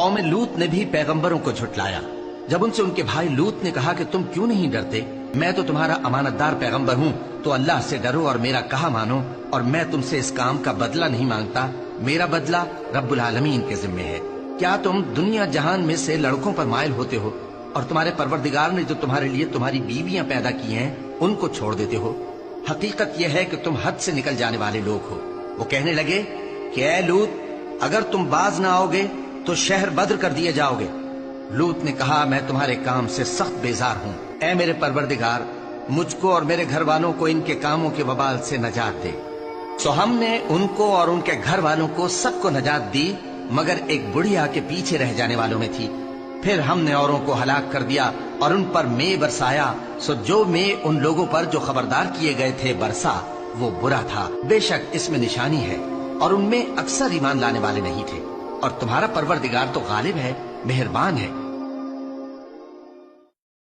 قوم لوط نے بھی پیغمبروں کو جھٹلایا جب ان سے ان کے بھائی لوط نے کہا کہ تم کیوں نہیں ڈرتے، میں تو تمہارا امانت دار پیغمبر ہوں، تو اللہ سے ڈرو اور میرا کہا مانو، اور میں تم سے اس کام کا بدلہ نہیں مانگتا، میرا بدلہ رب العالمین کے ذمے ہے۔ کیا تم دنیا جہان میں سے لڑکوں پر مائل ہوتے ہو اور تمہارے پروردگار نے جو تمہارے لیے تمہاری بیویاں پیدا کی ہیں ان کو چھوڑ دیتے ہو؟ حقیقت یہ ہے کہ تم حد سے نکل جانے والے لوگ ہو۔ وہ کہنے لگے کہ اے لوط، اگر تم باز نہ آؤ گے تو شہر بدر کر دیے جاؤ گے۔ لوط نے کہا میں تمہارے کام سے سخت بیزار ہوں، اے میرے پروردگار، مجھ کو اور میرے گھر والوں کو ان کے کاموں کے وبال سے نجات دے۔ سو ہم نے ان کو اور ان کے گھر والوں کو سب کو نجات دی، مگر ایک بڑھیا کے پیچھے رہ جانے والوں میں تھی۔ پھر ہم نے اوروں کو ہلاک کر دیا اور ان پر مے برسایا، سو جو مے ان لوگوں پر جو خبردار کیے گئے تھے برسا وہ برا تھا۔ بے شک اس میں نشانی ہے، اور ان میں اکثر ایمان لانے والے نہیں تھے، اور تمہارا پروردگار تو غالب ہے، مہربان ہے،